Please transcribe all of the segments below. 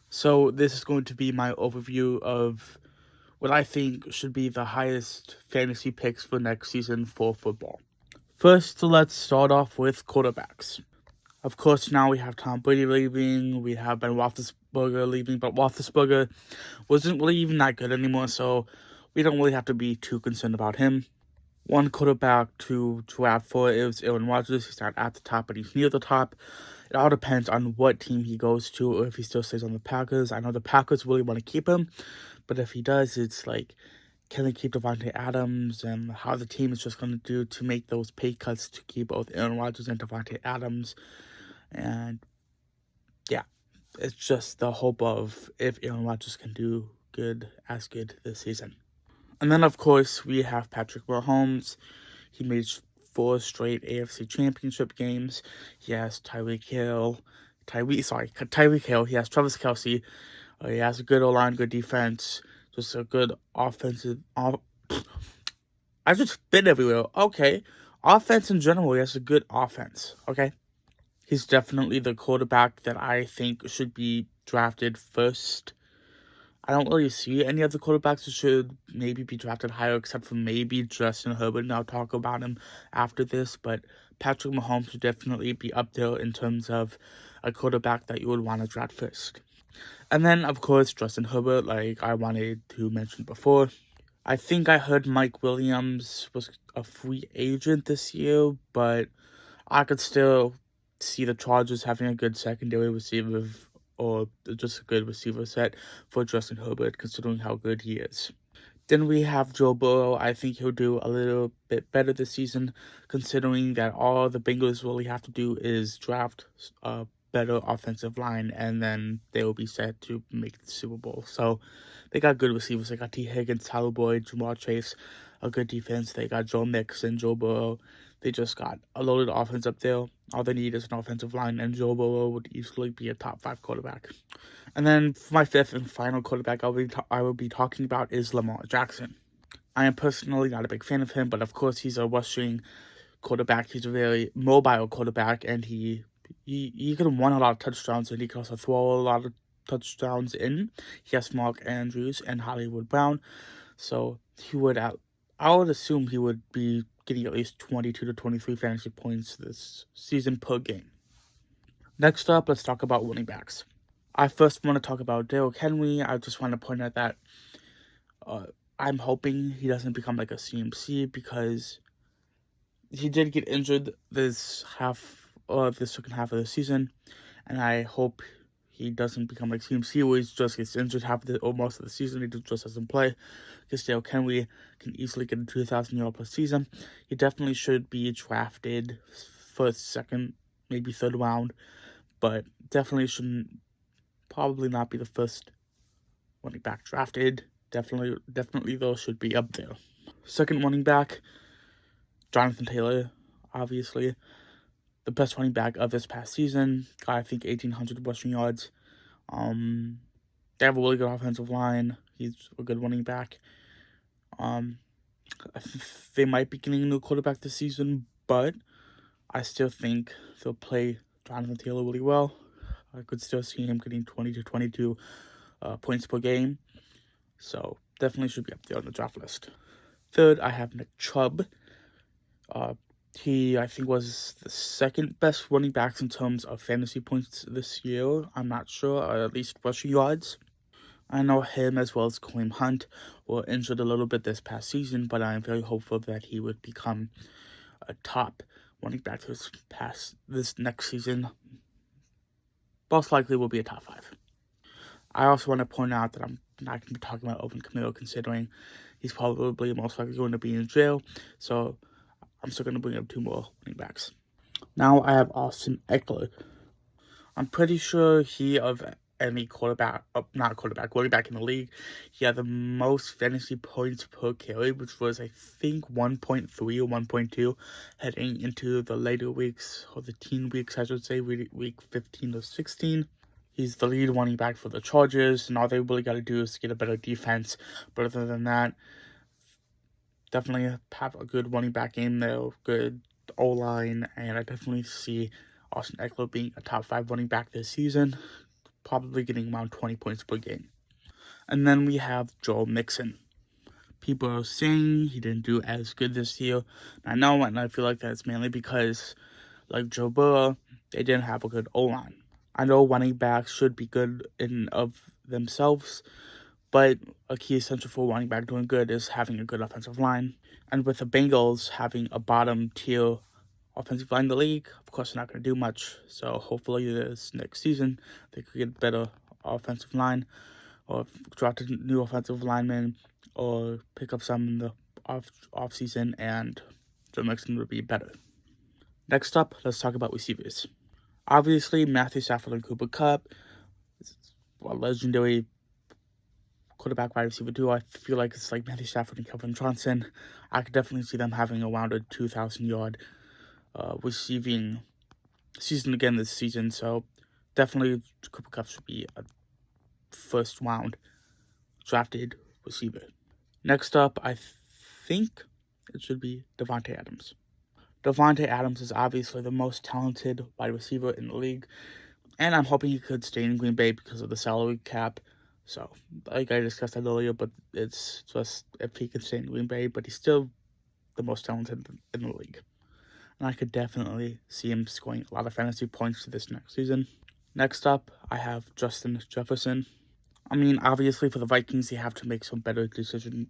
So this is going to be my overview of what I think should be the highest fantasy picks for next season for football. First, let's start off with quarterbacks. Of course, now we have Tom Brady leaving, we have Ben Roethlisberger leaving, but Roethlisberger wasn't really even that good anymore, so we don't really have to be too concerned about him. One quarterback to draft for is Aaron Rodgers. He's not at the top, but he's near the top. It all depends on what team he goes to or if he still stays on the Packers. I know the Packers really want to keep him, but if he does, it's like, can they keep Davante Adams and how the team is just going to do to make those pay cuts to keep both Aaron Rodgers and Davante Adams. And yeah, it's just the hope of if Aaron Rodgers can do good this season. And then, of course, we have Patrick Mahomes. He made 4 straight AFC Championship games. He has Tyreek Hill. He has Travis Kelce. He has a good O-line, good defense. Just a good offensive... I just spit everywhere. Okay. Offense in general, he has a good offense. Okay. He's definitely the quarterback that I think should be drafted first. I don't really see any other quarterbacks who should maybe be drafted higher, except for maybe Justin Herbert, and I'll talk about him after this, but Patrick Mahomes should definitely be up there in terms of a quarterback that you would want to draft first. And then, of course, Justin Herbert, like I wanted to mention before. I think I heard Mike Williams was a free agent this year, but I could still see the Chargers having a good secondary receiver or just a good receiver set for Justin Herbert, considering how good he is. Then we have Joe Burrow. I think he'll do a little bit better this season, considering that all the Bengals really have to do is draft a better offensive line, and then they will be set to make the Super Bowl. So they got good receivers. They got T. Higgins, Tyler Boyd, Jamar Chase, a good defense. They got Joe Mixon, Joe Burrow. They just got a loaded offense up there. All they need is an offensive line, and Joe Burrow would easily be a top 5 quarterback. And then for my fifth and final quarterback I will be talking about is Lamar Jackson. I am personally not a big fan of him, but of course he's a rushing quarterback. He's a very mobile quarterback, and he can run a lot of touchdowns, and he can also throw a lot of touchdowns in. He has Mark Andrews and Hollywood Brown, so I would assume he would be getting at least 22 to 23 fantasy points this season per game. Next up, let's talk about running backs. I first want to talk about Derrick Henry. I just want to point out that I'm hoping he doesn't become like a CMC, because he did get injured this second half of the season, and I hope he doesn't become like CMC, where he just gets injured or most of the season. He just doesn't play, because Derrick Henry can easily get a 2,000-yard plus season. He definitely should be drafted first, second, maybe third round, but definitely shouldn't. Probably not be the first running back drafted. Definitely though should be up there. Second running back, Jonathan Taylor, obviously the best running back of this past season. Got, I think, 1,800 rushing yards. They have a really good offensive line. He's a good running back. They might be getting a new quarterback this season, but I still think they'll play Jonathan Taylor really well. I could still see him getting 20 to 22 points per game. So definitely should be up there on the draft list. Third, I have Nick Chubb. He, I think, was the second best running back in terms of fantasy points this year. I'm not sure, or at least rushing yards. I know him as well as Kareem Hunt were injured a little bit this past season, but I'm very hopeful that he would become a top running back this next season. Most likely will be a top 5. I also want to point out that I'm not going to be talking about Alvin Kamara, considering he's probably most likely going to be in jail. So I'm still going to bring up 2 more running backs. Now I have Austin Eckler. I'm pretty sure he, of any running back in the league, he had the most fantasy points per carry, which was, I think, 1.3 or 1.2 heading into the later weeks, or the teen weeks, I should say, week 15 or 16. He's the lead running back for the Chargers, and all they really got to do is get a better defense. But other than that, definitely have a good running back game there, good O-line, and I definitely see Austin Eckler being a top 5 running back this season. probably getting around 20 points per game. And then we have Joe Mixon. People are saying he didn't do as good this year. I know, and I feel like that's mainly because, like Joe Burrow, they didn't have a good O-line. I know running backs should be good in of themselves, but a key essential for running back doing good is having a good offensive line. And with the Bengals having a bottom tier offensive line in the league, of course they're not going to do much. So hopefully this next season they could get better offensive line, or draft a new offensive lineman, or pick up some in the off season, and Joe Mixon would be better. Next up, let's talk about receivers. Obviously, Matthew Stafford and Cooper Kupp, a legendary quarterback wide receiver duo. I feel like it's like Matthew Stafford and Calvin Johnson. I could definitely see them having around a 2,000-yard receiving season again this season. So definitely Cooper Kupp should be a first round drafted receiver. Next up, I think it should be Davante Adams. Davante Adams is obviously the most talented wide receiver in the league, and I'm hoping he could stay in Green Bay because of the salary cap. So, like I discussed that earlier, but it's just if he can stay in Green Bay, but he's still the most talented in the league. And I could definitely see him scoring a lot of fantasy points this next season. Next up, I have Justin Jefferson. I mean, obviously for the Vikings, they have to make some better decision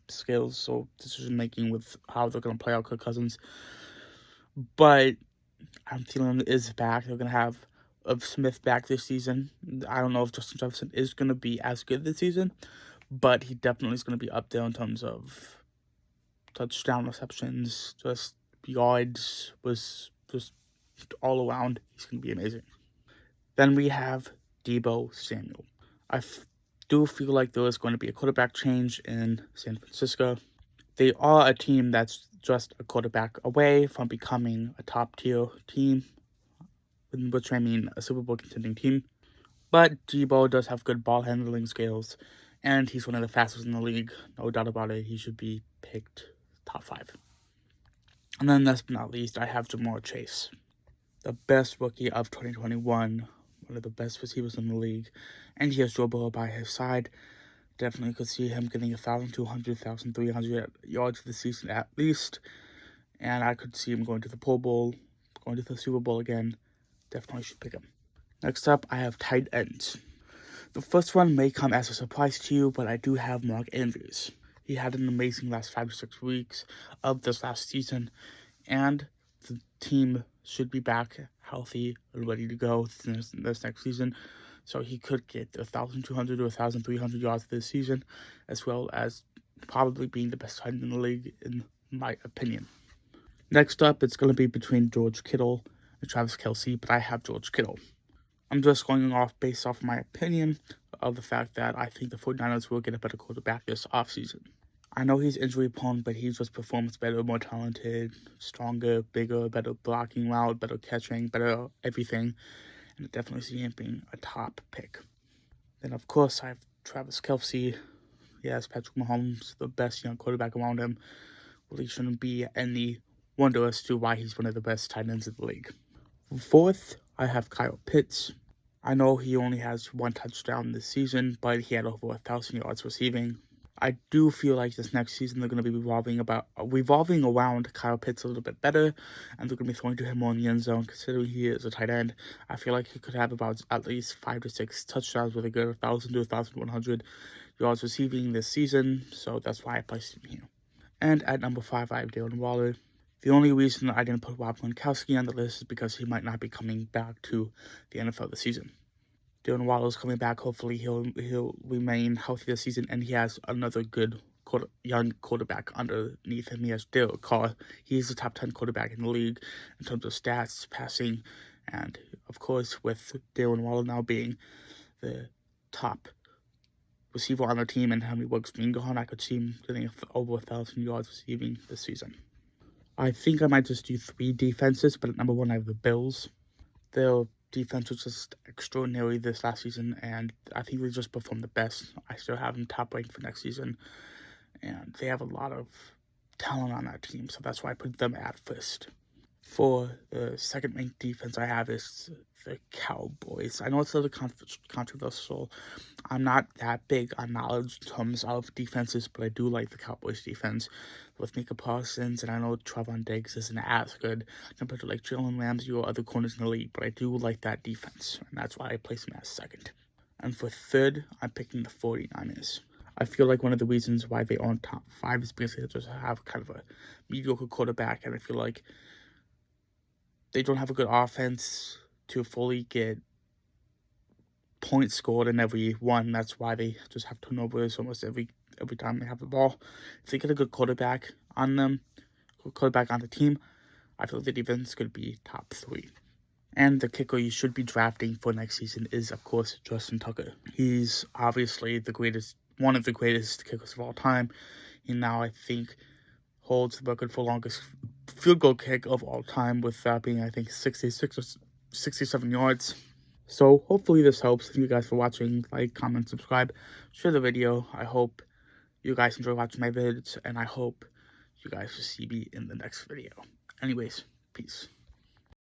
making with how they're going to play out Kirk Cousins. But I'm feeling it is back. They're going to have Smith back this season. I don't know if Justin Jefferson is going to be as good this season, but he definitely is going to be up there in terms of touchdown receptions, just yards, was just all around. He's going to be amazing. Then we have Deebo Samuel. I do feel like there is going to be a quarterback change in San Francisco. They are a team that's just a quarterback away from becoming a top-tier team, which I mean a Super Bowl contending team. But Deebo does have good ball handling skills, and he's one of the fastest in the league. No doubt about it. He should be picked top 5. And then last but not least, I have Ja'Marr Chase, the best rookie of 2021, one of the best receivers in the league, and he has Joe Burrow by his side. Definitely could see him getting 1,200, 1,300 yards this season at least, and I could see him going to the Pro Bowl, going to the Super Bowl again. Definitely should pick him. Next up, I have tight ends. The first one may come as a surprise to you, but I do have Mark Andrews. He had an amazing last 5 to 6 weeks of this last season, and the team should be back healthy and ready to go this next season. So he could get 1,200 to 1,300 yards this season, as well as probably being the best tight end in the league, in my opinion. Next up, it's going to be between George Kittle and Travis Kelce, but I have George Kittle. I'm just going based off my opinion of the fact that I think the 49ers will get a better quarterback this offseason. I know he's injury prone, but he just performs better, more talented, stronger, bigger, better blocking route, better catching, better everything. And I definitely see him being a top pick. Then, of course, I have Travis Kelce. Yes, Patrick Mahomes, the best young quarterback around him. Really shouldn't be any wonder as to why he's one of the best tight ends in the league. Fourth, I have Kyle Pitts. I know he only has 1 touchdown this season, but he had over 1,000 yards receiving. I do feel like this next season they're going to be revolving around Kyle Pitts a little bit better, and they're going to be throwing to him more in the end zone. Considering he is a tight end, I feel like he could have about at least 5 to 6 touchdowns with a good 1,000 to 1,100 yards receiving this season, so that's why I placed him here. And at number 5, I have Darren Waller. The only reason I didn't put Rob Gronkowski on the list is because he might not be coming back to the NFL this season. Darren Waller is coming back. Hopefully he'll remain healthy this season, and he has another good young quarterback underneath him. He has Derek Carr. He's the top 10 quarterback in the league in terms of stats, passing, and of course with Darren Waller now being the top receiver on the team and Henry Ruggs being gone, I could see him getting over 1,000 yards receiving this season. I think I might just do 3 defenses, but at number 1 I have the Bills. Their defense was just extraordinary this last season, and I think they just performed the best. I still have them top ranked for next season, and they have a lot of talent on that team, so that's why I put them at first. For the second ranked defense I have is the Cowboys. I know it's a little controversial. I'm not that big on knowledge in terms of defenses, but I do like the Cowboys defense with Micah Parsons, and I know Trevon Diggs isn't as good compared to like Jalen Ramsey or other corners in the league, but I do like that defense, and that's why I place them as second. And for third, I'm picking the 49ers. I feel like one of the reasons why they aren't top 5 is because they just have kind of a mediocre quarterback, and I feel like they don't have a good offense to fully get points scored in every one. That's why they just have turnovers almost every time they have the ball. If they get a good quarterback on them, quarterback on the team, I feel the defense could be top 3. And the kicker you should be drafting for next season is, of course, Justin Tucker. He's obviously one of the greatest kickers of all time. He now, I think, holds the record for longest field goal kick of all time, with that being, I think, 66 or 67 yards. So hopefully this helps. Thank you guys for watching. Like, comment, subscribe, share the video. I hope you guys enjoy watching my vids, and I hope you guys will see me in the next video. Anyways, peace.